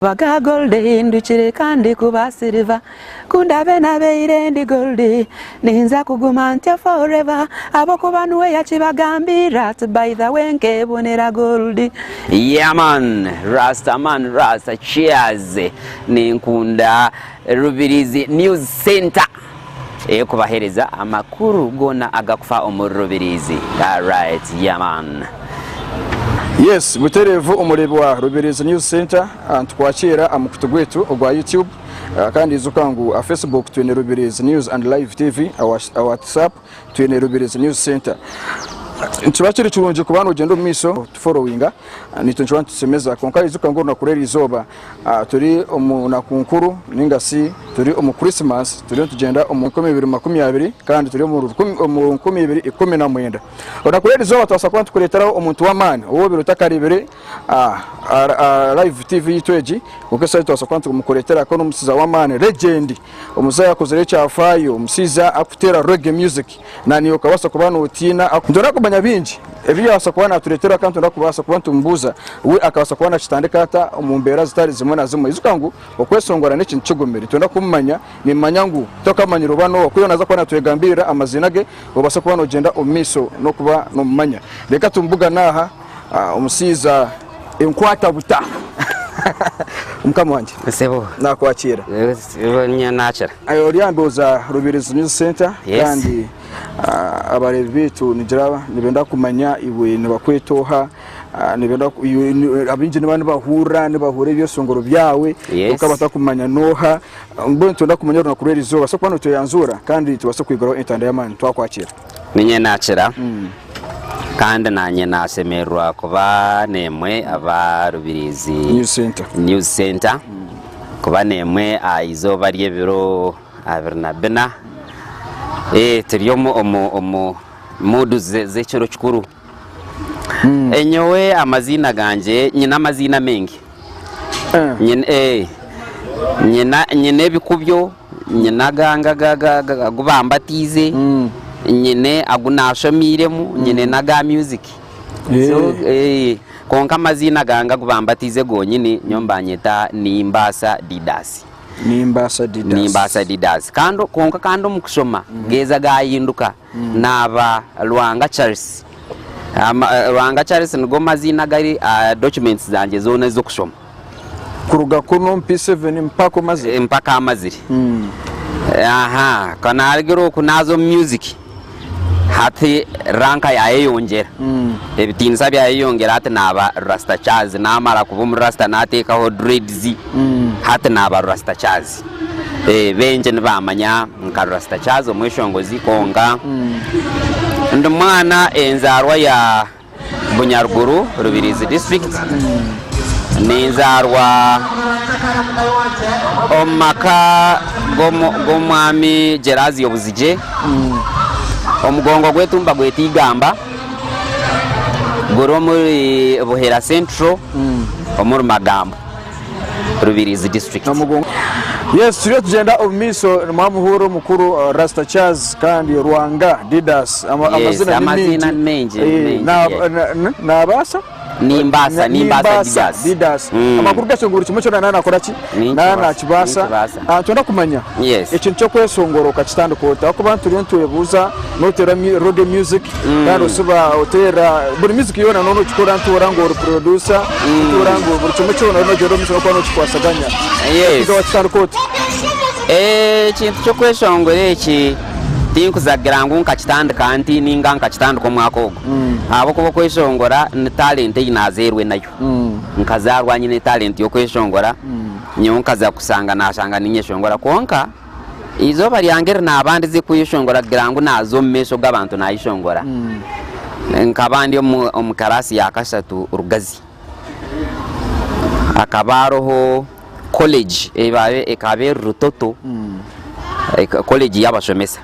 Baga golde nduchire kandi kuba silver kundabe nabeire ndi golde ninza kugumantya forever abo kubanwe yakibagambira by the way nkebonera gold. Yeah man, Rasta Charz ninkunda Rubirizi News Center kubahereza amakuru gona agakufa omuri Rubirizi. All right, yeah man. Yes, muterevu umurebe wa Rubirizi News Center twakwakira amukutu gwetu ogwa YouTube kandi izukangu Facebook twene Rubirizi News and Live TV WhatsApp twene Rubirizi News Center. Ntibakiri kirunje kubana ugendo miso followinga nitunjwa ntusemeza konka izukangu na kurera Erizooba turi nakunkuru ningasi turi omu Christmas turi tugenda omu 2020 kandi turi mu 2019 ona kurera Erizooba twasa kwantu kureteraho omuntu Wamani uwo biruta karibere Live TV yitweji ukesa twasa kwantu kumukuretera ko umusiza Wamani legend umusaza yakozere cyafayo umusiza akutera reggae music nani ukabasa kubana utina ndora kumanya binji ebiyo asakwana aturetera kandi ndakubasa kubantu mbuza we akabasa kubana kitandika ata umumbera zitari zimwe na zimwe izukangu okwesongora n'ikintu cyogomeri tunda kumanya ni manyangu tokamanyiro bano okuyo naza kwana tuyegambira amazina ge obasa kubana ogenda omiso no kuba no mumanya reka tumbuga naha umusiza enkwata buta umukama wanje Sebo nakwakira sebo nyanachara ayo ryamboza Rubirizi News Center kandi abarebi bitu nijira nibenda kumanya iwe nibakwetoha nibenda abinje nibandi bahura nibahure byosongoro byawe ukabata kumanya noha mbone tunda kumanya na kurera Erizooba so kwano tuyanzura kandi tubase kwigoro intanda y'amani twakwakira ninye nachira kandi nanye nasemerwa kuba nemwe aba Rubirizi News Center kuba nemwe Erizooba ryebiro abirnabena turiyo mudu z'ekiro kikuru enyowe amazina ganje nyina amazina mengi nyina ebikubyo nyina ganga gubambatize nyine agunashomiremu nyine naga music so konka amazina ganga gubambatize gonyine nyombanyeta nimbasa didas kando konka kando mukushoma geza gahinduka naba Rasta Charz Rasta Charz ngo mazina gari documents zanje zone zo kushoma kuruga kuno P7 mpaka amaziri aha kana algero kunazo music hati ranka yayongera ebitinza byayongera hati naba Rasta Charz namara kuba mu Rasta nateka ho dreads hati naba Rasta Charz benje nibamanya nka Rasta Charz omweshongozi konga ndumwana enzarwa ya Bunyaruguru Rubirizi district nenzarwa omaka gomwami Gerazi obuzije omugongo gwetumba gwetigamba goro muri Buhera Central omuri Magambo Rubirizi district. Yes, turiyo tugenda omiso mwamuhuro mukuru Rasta Charz kandi Rwanga Didas amazina menje na basa nimbasa Didas amakuru gasongoro kimwe nana nakoraki nana kibasa tunda kumanya ikintu cyo kwesongoroka kitandukota ko bantu ryo tuyebuza notera reggae music kandi suba otera buri music yona nono chikora ntura ngo producer ntura ngo buri kimwe cyo no jero misoro kwa no chikwasaganya ndo kitandukota ikintu cyo kwesongora iki tinkuzagira ngo nkakitandika anti ninga nkakitandika mwako abo kuba kweshongora ni talent inazerwe nayo nkazarwa nyine talent yo kweshongora nyonkaza kusanga nashanga ninyeshongora konka Erizooba lyangere nabandi zikwishongora girango nazo mmesho gabantu nayishongora nkabandi omukarasi yakashatu Rugazi akabaroho college ebabe ekabe Rutoto college y'abashomesa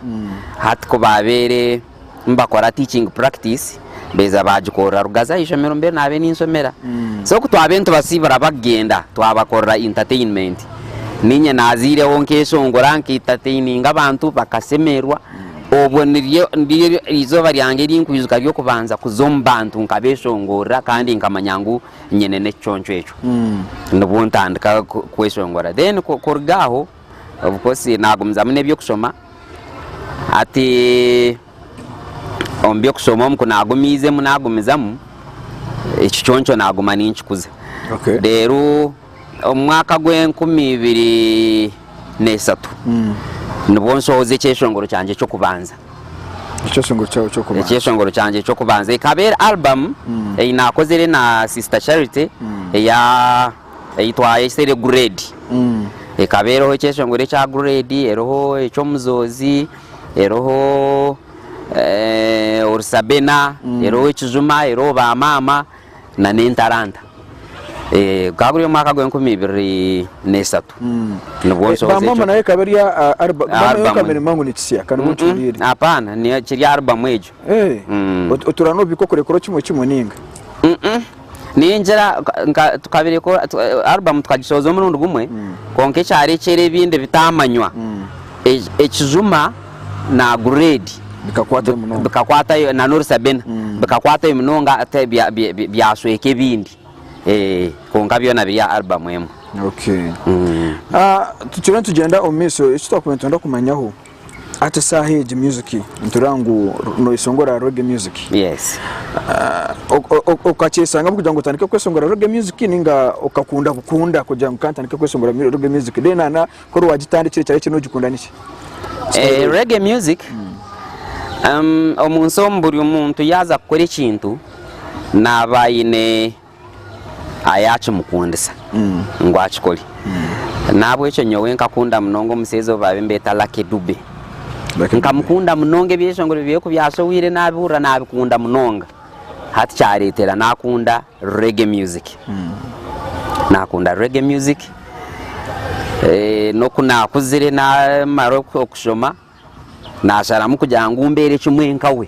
hatko babere mbakora teaching practice beza bajikora Rugaza ishomero mbere nabe ninsomera so kutwabentu basibara bagenda twabakora entertainment ninye nazire wonke shongora nki entertaining abantu bakasemerwa obwo ndiyo izooba lyange linkwizuka lyokubanza kuza omu bantu nkabeshongorera kandi nkamanya ngu nyine n'ekiconco ekyo nibwo ntandika kweshongora then kurugaho of course nagumizamu n'ebyokusoma ati omu byokusoma omu kunagumizemu nagumizamu ekiconco naguma ninkikuza rero omu mwaka gw'2023 nibwo nsohoza ekyeshongoro kyanje ky'okubanza ekyeshongoro kyanje ky'okubanza ekabeera album einakozere na Sister Charity eyitwa esere grade ekabeeraho ekyeshongoro ekya grade eroho eky'omuzozi eroho orusabena eroho ekizuma eroho bamama na n'entaranta kaguri mwaka gw'2023 nibwo nsohoza bamama naye kaberia album mangu nitisia kana muturire hapana ni kiri album ejo oturano bikokorekoro kimwe ninga ninjira tukabire ko album tukagisoza omurundi gumwe konke cyari kere binde bitamanywa ekizuma na grade bikakwata na norusabena bikakwata imunonga ate byasweke bindi konka byona bya album emu tukira tugenda omiso ekitakwento ndakumanyaho ate sahage music nturangu no isongora reggae music yes okachesanga kugira ngo tandike kwesongora reggae music ninga okakunda bukunda kugira ngo kantandike kwesongora reggae music denana ko wagitandikire cyane kino gikunda niki reggae music omunsomburi umuntu yaza gukora ikintu nabayine ayacu mukundisa ngo akikore nabwo ekyo nyowe nkakunda munongo omusezo babe mbeta Lucky Dube nkamukunda munongo ebyeshongoro bye kubyasowire nabura nabikunda munonga hati kyaretera nakunda reggae music nakunda reggae music no kunakuzire na maroko okushoma nasharamu kugira ngo umbere kimwe nkawe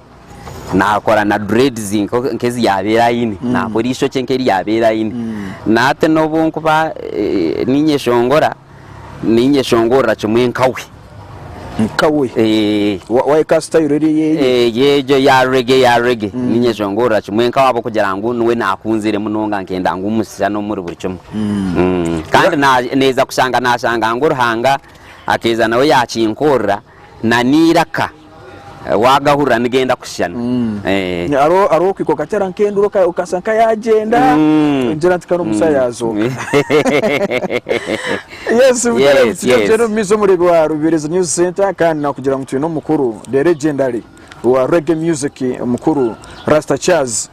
nakora na dreads nkezi yabera yini nakora isho cyenkeri yabera yini nate nobonko ba ninyeshongora kimwe nkawe wa style reri yejo ya reggae ninyeshongora kimwe nkawe abo kugira ngo nwe nakunzire munonga nkenda ngo umusya no muri buri kimwe kandi neza kushanga nashanga ngo ruhanga akeza nawe yakinkora na niraka wagahura nigenda kushana aro kwikoka cyara nkendo ukasanka yagenda ngira ntikano musayazo yes rero mizo muri wa Rubirizi News Center kandi nakugira ngo tuyino mukuru the legendary wa reggae music mukuru Rasta Charz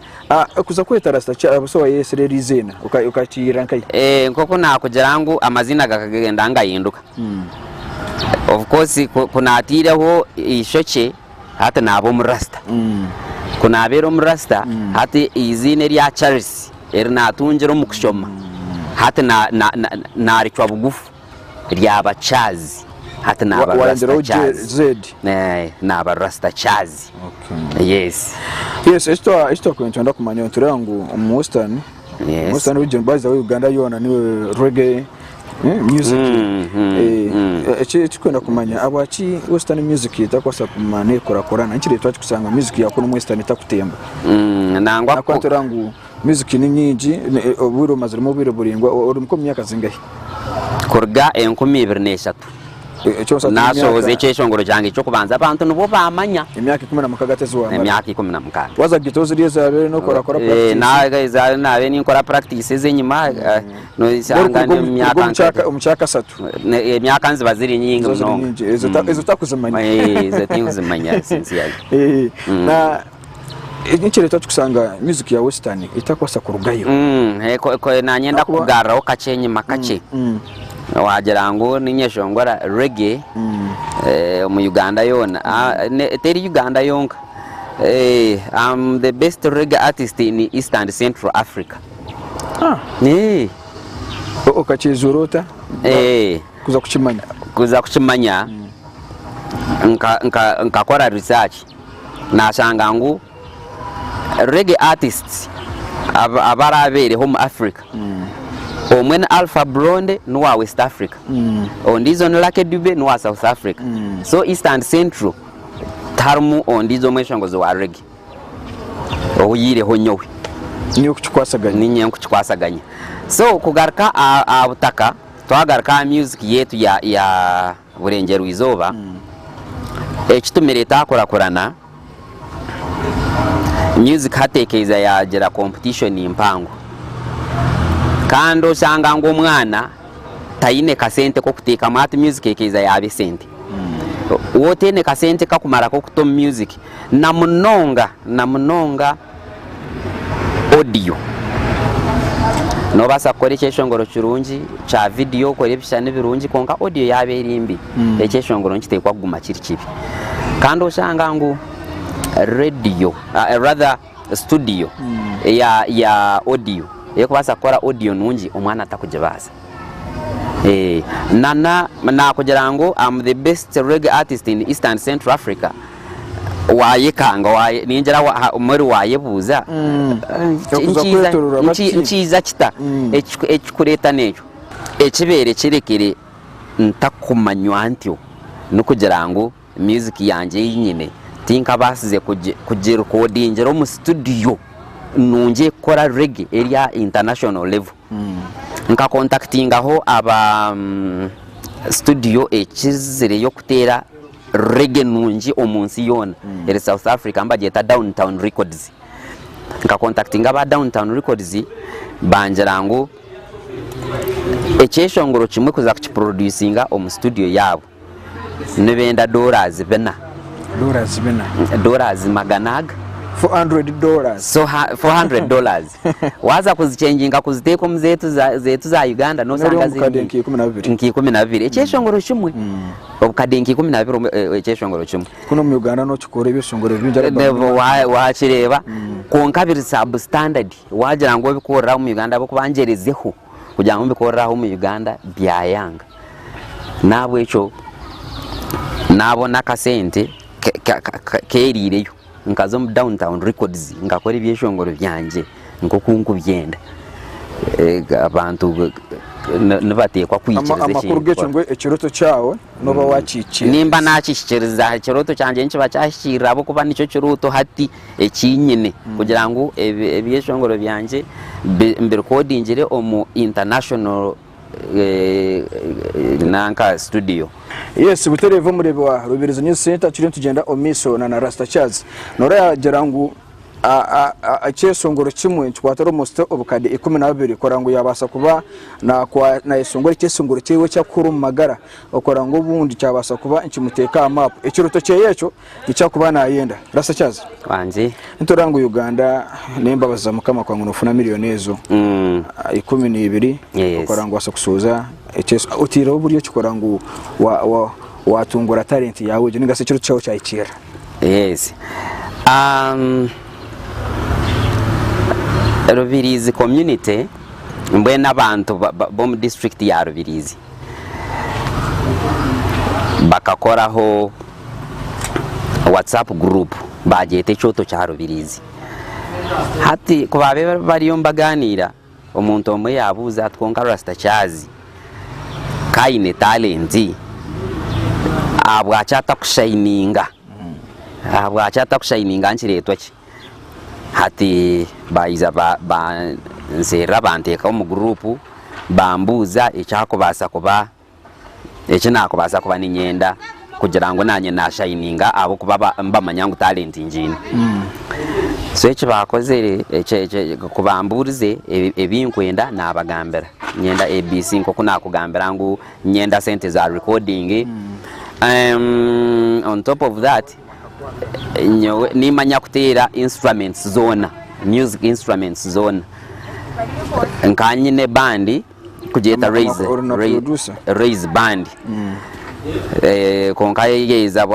kuza kweta Rasta Charz so yesere izina ukatira nkayi nkoko nakugira ngo amazina gakagenda ngahinduka of course kunatireho ishoche hata nabo murasta kuna bero murasta hata izine rya Charles erinatunjero mukushoma hata na rikwa bugufu ryaba Charz hata na Rasta Charz na Rasta Charz yes esto kwentenda kumanya turangu Mustani region baza wa Uganda yona niwe reggae music ekikwenda kumanya abaki western music itakwasa kumane korakorana nkire twachi kusanga music yakono western itakutemba nangwa kwatorangu music ni nyingi oburo mazirimo biro buringwa urumko myaka zingahe kurga 2023 nasohoza ekyeshongoro kyange ekyokubanza abantu nibo bamanya emyaka 10 gatezi wa emyaka 10 waza gitozi lieza abere no korakora practice nabe ninkora practice ezenyuma no isanga emyaka umchaka 3 emyaka nziba ziri nyingi munonga ezo takuzimanya ezo takuzimanya sincerely na nkire twakusanga music ya western itakwasa kurugayo nanyenda kugaraho kacenye makace wagira ngo ninyeshongora reggae mu Uganda yona teri Uganda yonka I'm the best reggae artist in East and Central Africa okachizurota kuza kuchimanya nkakora research nashanga ngo reggae artists abarabere home Africa omwen Alpha Blonde no West Africa ondizo no Lucky Dube no South Africa so East and Central tarumu ondizo omweshongozi wa reggae oyireho nyowe niyo kukikwasaganya ninye kukikwasaganya so kugaruka abutaka twagaruka music yetu ya burengyeerizooba ekitumire takurakurana music hatekereza yagira competition impango kandi osanga ngo omwana tayine kasente ko kuteeka mati music ekeza yabe sente wotene kasente kakumara ko kutom music na munonga audio no basa kore cyeshongoro kirungi cha video kore bishane birungi konka audio yabe irimbi ecyeshongoro nkitekwa kuguma kiri kibi kandi osanga ngo radio rather studio ya audio yeko basa kora audio nungi omwana atakujibaza na kugira ngo I'm the best reggae artist in Eastern Central Africa wayekanga ninjira muri wayebuza nchiza kita ekikureta nejo ekibere kirekere ntakumanywa ntyo no kugira ngo music yanje yinyine tinka basize kugira recordingero mu studio nunje kora reggae area international level nka contactinga ho aba studio ekizire yo kutera reggae nunji omunsi yona eri South Africa mbageta Downtown Records nka contactinga ba Downtown Records banjerango ekyeshongoro kimwe kuza kukiproducinga omu studio yabo nebenda dollars maganaga $400 so $400 waza kuzichenjinga kuziteko mzetu za Uganda no sanga zindi nki 12 ekyeshongoro kimwe obukade nki 12 ekyeshongoro kimwe kuno mu Uganda no kikore byeshongoro binjara wakireba konkabiri substandard wagira ngo bikorera mu Uganda bokubanjerezeho kugira ngo bikoreraho mu Uganda byayanga nabo echo nabo nakasente kerireyo nkazo mu Downtown Records ngakora ibyeshongoro byanje ngo kunkubyenda abantu nibatekwa kwikiriza amakuru gecho ngo ekiroto cyawe no bawacikira nimba nakishikiriza ekiroto cyanje nkiba cyashikira abo kuba nicyo kiroto hati ekinyine kugira ngo ebyeshongoro byanje mbirkodingire omu international nanka studio. Yes, buterevo murebe wa Rubirizi News Center turi tugenda omiso na Rasta Charz nora yagira ngo acyesongoro kimwe twataro musto obukade 12 korango yabasa kuba na isongoro cyesongoro cyewe cyakuru magara okorango bundi cyabasa kuba nkimuteka map ekiruto cyeyecho gicakuba na yenda Rasta Charz wanje ntorango Uganda nemba bazamukama kwa ngunufuna miliyoni ezo 12 okorango asakusuza echeso utiro buryo kikorango watungura talent yawe je ningase kiruto cyawo cyayikira. Yes. Rubirizi community mbwe nabantu bo mu district ya Rubirizi bakakoraho WhatsApp group bagete cyoto cya Rubirizi hati kubabe bariyo mbaganira umuntu omwe yabuza twonka Rasta Charz kaine talenti abwachata kushininga nchiretwa ki hati baiza ba nzera banteka mu group bambuza icyakubasa kuba ekinakubasa kuba ninyenda kugira ngo nanye nashininga abo kuba mbamanyangu talent njini so echi bakozere kubamburize ebinkwenda nabagambira nyenda ABC nko kunakugambira ngo nyenda sente za recording on top of that nimanya kutera instruments zona music instruments zona nkanyine bandi kujeta raise band konkaye yeza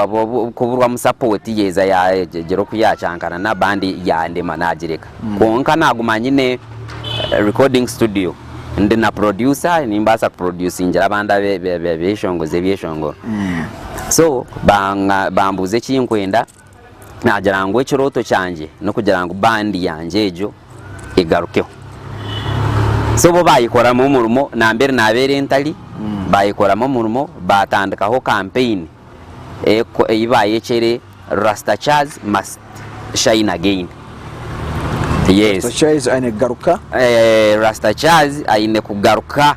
kuburwa mu support yeza ya gero kuyacankana na bandi ya ndema najireka konka nagumanyine recording studio ndi na producer nimbasa producing abanda byeshongo so bambuze kinkwenda nagira ngo ekiroto cyanje no kugira ngo bandi yanje ejo igarukeho so bo bayikora mu murumo nambere nabere ntali bayikora mu murumo batandikaho campaign ibaye chere Rasta Charz must shine again. Yes. Rasta Charz aine garuka. Rasta Charz aine kugaruka.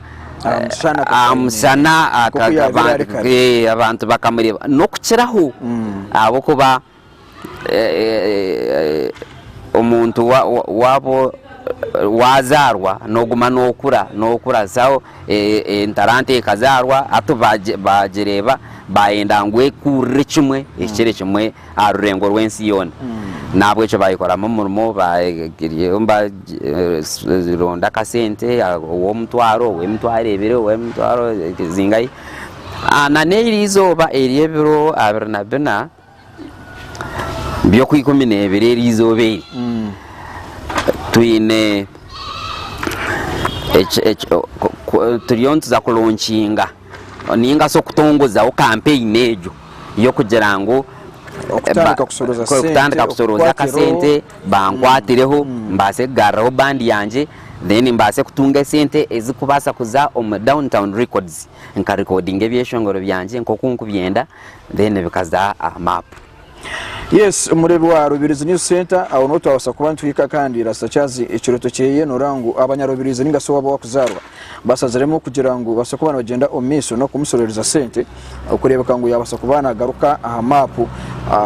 Amusana abantu bakamureba no kukiraho abo kuba omuntu wabo wazarwa noguma nokura sawo entarante kazarwa atu bajereba bayenda ngwe kure kimwe ekire kimwe arurengo rwensi yona nabwo cyo bayikora mu murimo bagiriyomba ronda kasente wo mutwaro we mutwarebere we mutwaro zingai na Erizooba eryebiro abernabena byo kwikomine Erizooba twine turiyontu za kulaunchinga ninga so kutongoza o campaign ejo yo kugira ngo okutandika kusoroza kasente bankwatireho mbase garraho bandi yanje then mbase kutunga sente ezikubasa kuza downtown records nka recording ebyeshongoro byanje nko kunkubyenda then bikaza map. Yes, umurebe wa Rubirizi News Center aho no twabasa kuba ntwika kandi Rasta Charz ikiroto cyeye norangu abanyarubirizi ningaso wabo wakuzarwa basazeremo kugira ngo basakubana bagenda omiso no kumusorereza sente ukureba kangu yabasa kubana garuka aha mapu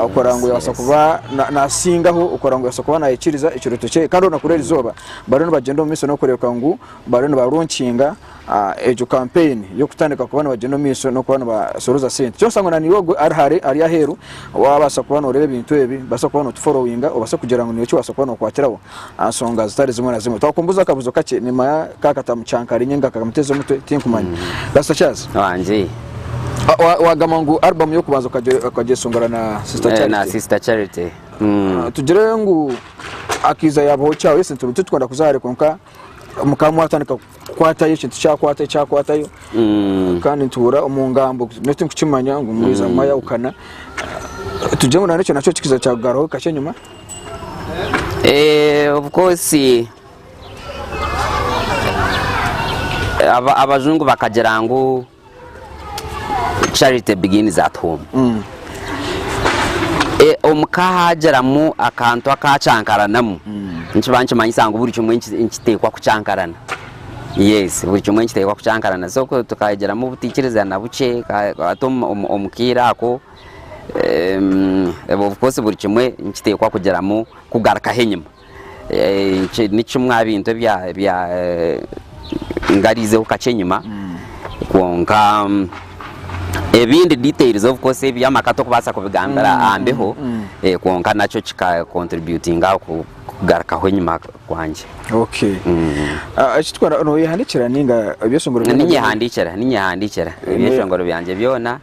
ukorango yabasa kuba nasingaho ukorango yabasa kubana yikiriza ikiroto cyeye kandi ona kurera izoba barone bagenda omiso no kureba kangu barone baronkinga ejo campaign yo kutandika kubana bagenda omiso no kubana basoroza sente cyo sangona ni wogo ari aheru wabasa kubana urebe bintu ebi basa kubana tufollowinga obasa kugira ngo niyo cyabasa kubana kwatiraho asonga zitari zimwe na zimwe twakumbuza akabuzo kake nima kakatamucankari nyenga kakamuteza umutwe tinkumanya Rasta Charz wanje wagamangu album yo kubanza kajesongara na Sister Charity tugire ngo akiza yabo cyawe yese twanda kuzare konka mukamu atandika kwata y'ikintu cyakwatayo kandi ntura umungambo nete nkukimanya ngo mwiza maya ukana tujye ngo nacyo kikiza cyagaraho kashye nyuma of course abazungu bakagira ngo charity begins at home. Omukahageramu akantu akacankaranamu nkibanki manyisanga buri kimwe nkitekwa kucankarana. Yes, buri kimwe nkitekwa kucankarana so ko tukageramu butikiriza na buce atom omukira ako of course buri kimwe nkitekwa kugeramu kugaraka henyuma nicumwa bintu bya ngarize ukacenyuma konka ebindi details of course byamakato kubasa kubigambira ambeho konka nacho kika contributing kugaraka henyuma kwanje. Okay. Achitwara no yihandikira ninga ebyeshongoro ninyihandikira ebyeshongoro byanje byona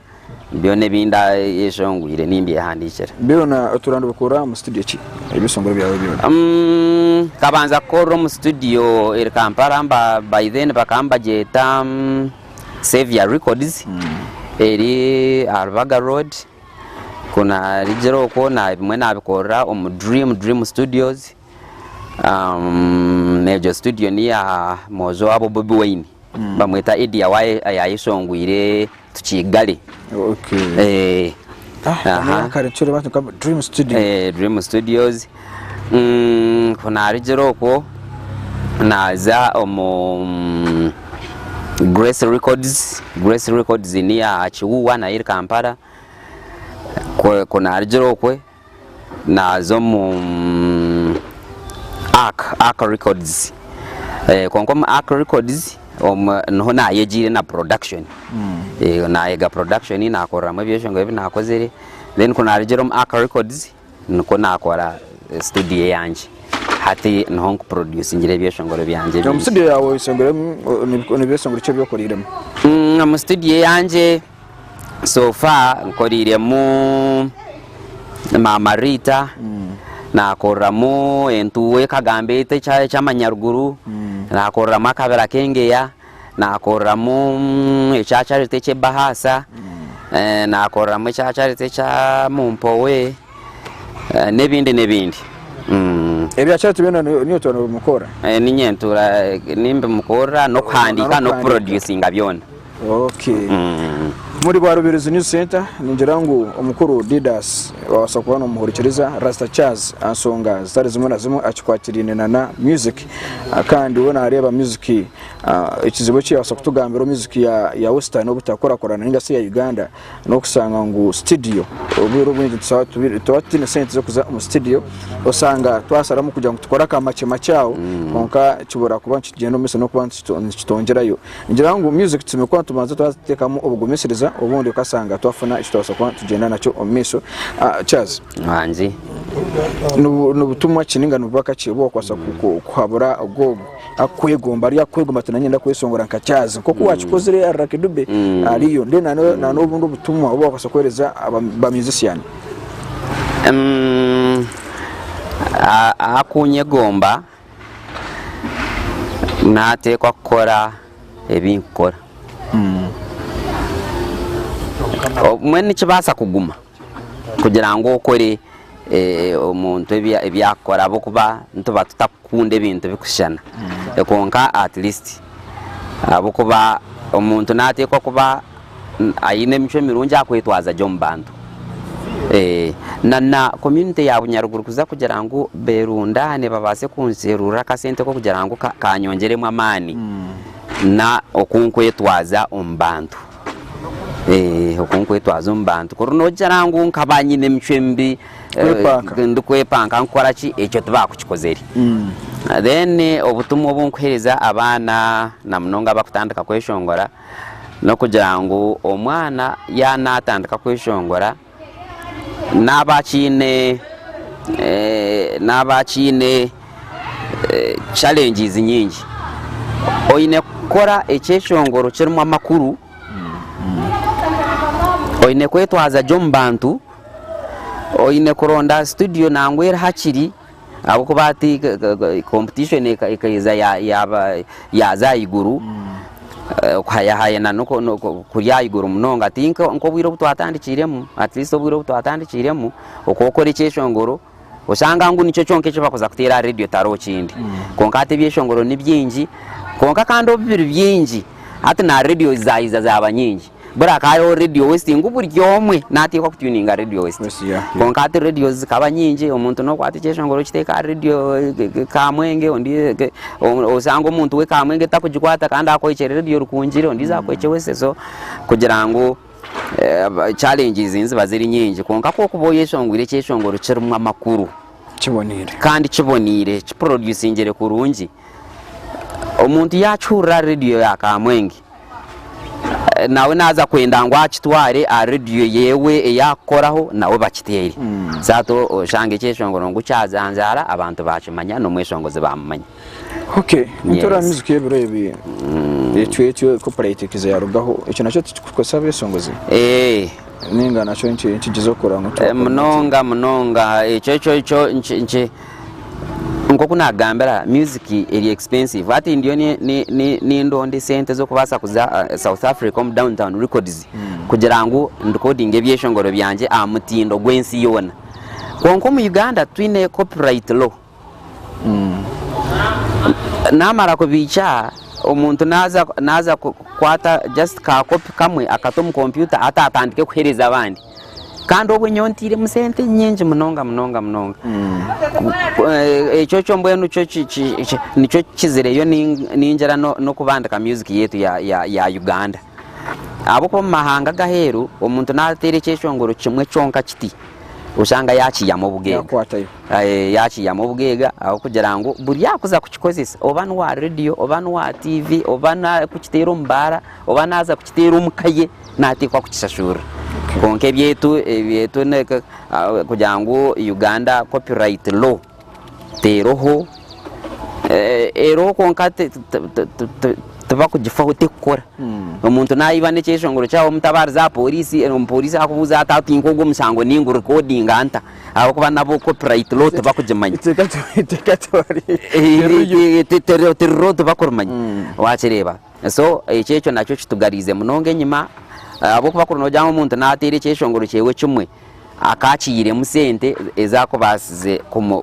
byone binda yeshongwire nimbi yahandikira byona turando bukora mu studio ki ebyeshongoro byawe byona kabanza koro mu studio iri Kampala by then bakamba jeta Savior Records eri Arbaga Road kuna rijero ko na bimwe nabikora Dream Studios nejo studio ni ya mozo abo Bobby Wine bamweta Edia wae ayayishongwire tukigale. Okay. Karechure batu ka Dream Studio. Dream Studios kuna rijero ko naza Grace Records ni ya Chihuwa na iri Kampala kuna rijero ko nazo Arc Records konkom Arc Records no na yejire na production na yega production na akora mabyeshongo ebi nakozere then kuna rijero Arc Records nko nakora studio yanje hati no produce ngire byeshongoro byanje mu studio yawe isongere ni byeshongoro cyo byokoriremo mu studio yanje so far nkoriremo Mama Rita nakoramo entuwe kagambete cy'amanyaruguru nakoramo akabera kengeya nakoramo icyacarite cye bahasa nakoramo icyacarite cya mumpowe nebindi ebyacyo tubena niyo tono mukora ninyentura nimbe mukora no kwandika no producinga byona. Okay. muri rwa Rubirizi News Center ningira ngo umukuru Didas wasakwa no muhurikiriza Rasta Charz ansonga zitari zimwe na zimwe acikwakirine na music kandi ubona areba music ikizibo cye wasakutugambira music ya Western obutakora korana ninga se ya Uganda no kusanga ngo studio ubiro bwinje twatine sente zo kuza mu studio osanga twasaramu kugira ngo tukora kamache machawo konka kibora kuba kigendo mise no kuba kitongerayo ngira ngo music tumekwa tumanze twatekamo ubugumisiriza ubundi ukasanga twafuna ishitose kwa tugenda nacho omiso Charz manzi nubutumwa kininga nubaka kibo kwasa kuhabura ubwo akwegomba ari akwegomba tunanyenda kwesongora nka Charz koko wachikozere arakidube ariyo nde na n'ubundi butumwa ubo kwasa kwereza ba musician akunyegomba natekwa kukora ebinkora mwene kibasa kuguma kugira ngo ukore omuntu ebyakora bokuba ntuba tutakunde ibintu bikushana konka at least abokuba omuntu natekwa kuba ayine mico mirungi akwetwaza jyo mbantu na community ya Bunyaruguru kuza kugira ngo berundane babase kunserura kasente ko kugira ngo kanyongeremo amani na okunkwetwaza ombantu okunkwetwaza ombantu kuruno jarangu nkabanyine mchembi ndukwepanka nkora ki ekyo tubakukikozeri then obutumwa obunkuhereza abana na mnonga bakutandika kweshongora no kugira ngo omwana yanatandika kweshongora n'abakine challenges nyingi oyine kora ekyeshongoro kirimo amakuru oyine kwetwaza jyo mbantu oyine kuronda studio nangwera hakiri abo kubati competition ekaiza yaza iguru kwaya na kurya iguru munonga tinka nko bwiro butwatandikiremo at least bwiro butwatandikiremo okokora ekyeshongoro usanga ngo nico cyonke cyo bakoza kutera radio taro kindi konkate byeshongoro ni byingi konka kandi obibiri byingi ati na radio zaiza zaba nyingi bura kayo radio west nguburyomwe natikwa kutuninga radio west konkate radio zikaba nyingi omuntu no kwati cyeshongoro kiteka radio kamwenge ondi usanga omuntu we kamwenge takujikwata kandi akoyichere radio rukunjire ondi zakweche wese so kugira ngo challenges inzi baziri nyingi konka ko kuboyeshongwire cyeshongoro kirumwa makuru kibonire kandi kibonire producingere kurungi omuntu yachura radio yakamwenge nawe naza kwenda ngo akitware a radio yewe eyakoraho nawe bakiteri zato oshange cyeshongoro ngo cyazanzara abantu bakimanya no mweshongozi bamanya okay ntora music yebirebi etwe corporate kize yarugaho icyo nacyo tukosaba esongozi ninga nacho ntigizo kora ngo mnonga icyo nche ngo kunagambira music eri expensive ati ndiyo ni ndonde sente zo kubasa kuza South Africa downtown records kugira ngo recording ebyeshongoro byanje amutindo gwensi yona konko mu Uganda twine copyright law namara kubicha omuntu naza kwata just ka copy kamwe akato mu computer atatandike kuhereza abandi kandi obunyontire musente nyingi munonga echo mbwenu nicho kizireyo ninjera no kubandika music yetu ya Uganda abo ko mahanga gaheru omuntu natere cyeshongoro kimwe cyonka kiti usanga yakiyamo bugega yakiyamo bugega aho kugira ngo buri yakuza kukikozesa obana wa radio obana wa TV obana kukitero mbara obana aza kukitero mukaye natikwa kukishashura konke byetu kugira ngo Uganda copyright law teroho ero konka tubakugifaho tekora umuntu nayibane cyeshongoro cyawo mutabariza polisi umupolisi akubuza atatinko ngo musango ningu recording anta abo kuba nabo copyright law tubakugimanya terero tubakurumanya wakireba so icyo nacyo kitugarize munonge Enyiima abo kubakuruno jamo umuntu natere cyeshongoro cyewe kimwe akakiyire musente ezako basize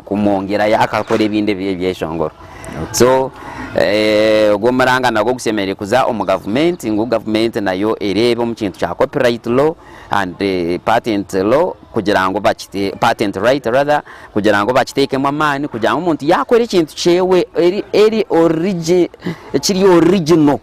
kumongera yakakore binde byeshongoro So go maranga nago gusemere kuza omu government ngo government nayo erebe mu kintu kya copyright law and patent law kugira ngo bakite patent right rather kugira ngo bakitekemo amani kugira ngo umuntu yakore ikintu cewe eri kiri original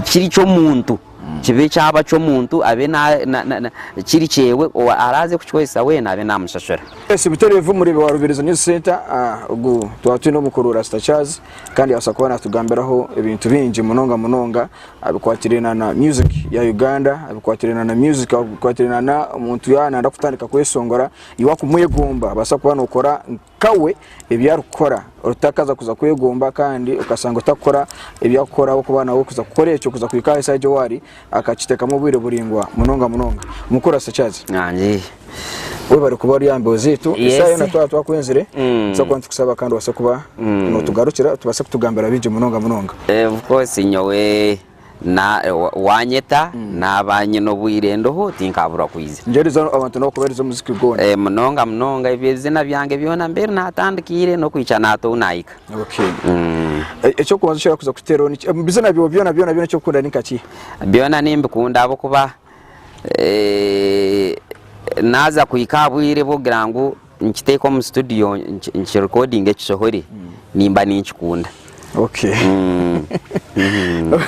kiri cyo muntu kibe cyaba cyo muntu abe na kiri cewe araze kucyesa we nabe namushashura. Ese biterevu muri wa Rubirizi News Center ugu twatwi no mukuru Rasta Charz kandi asakwa natugamberaho ibintu bingi munonga abikwatirena na music ya Uganda abikwatirena na music abikwatirena na umuntu yana ndakutandika kwesongora iwakumuye gomba basakwa nokora kawe ibyarukora utakaza kuza kwegomba kandi ukasanga utakora ibyakora wo kubana wo kuza gukora icyo kuza kwikaha side wari akaciteka mu bwire buringwa munonga mukuru Rasta Charz nanje we bari kuba ari yambe zitu isaye na twakwenzire so kwantu kusaba kandi wase kuba no tugarukira tubase kutugambira bije munonga of course nyowe na wanyeta nabanye no bwirendo ho tinkabura kwize njerizo abantu no kuberiza muziki gone munonga ibizina byange byona mbere natandikire no kwica nato unayika. Okay. Echo kubanza shaka kuza kutero ni bizina byona cyo kunda nikaki byona nimbikunda abo kuba naza kuikabwire bogira ngo nkiteko mu studio nki recording ekisohori nimba ninkikunda. Okay.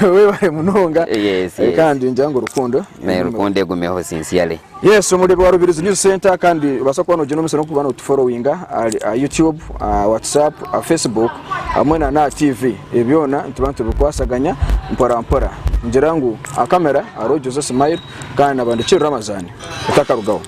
Wewe bari munonga yes. Kandi njango rukundo gumeho sincerely. Yes, muri wa Rubirizi News Center kandi basakwa no geno musano kubana utufollowinga YouTube, WhatsApp, Facebook amwe na TV ebyona ntubantu bukwasaganya mpora ngerangu akamera arojoza smile kandi nabandikira Ramazani utakarugaho.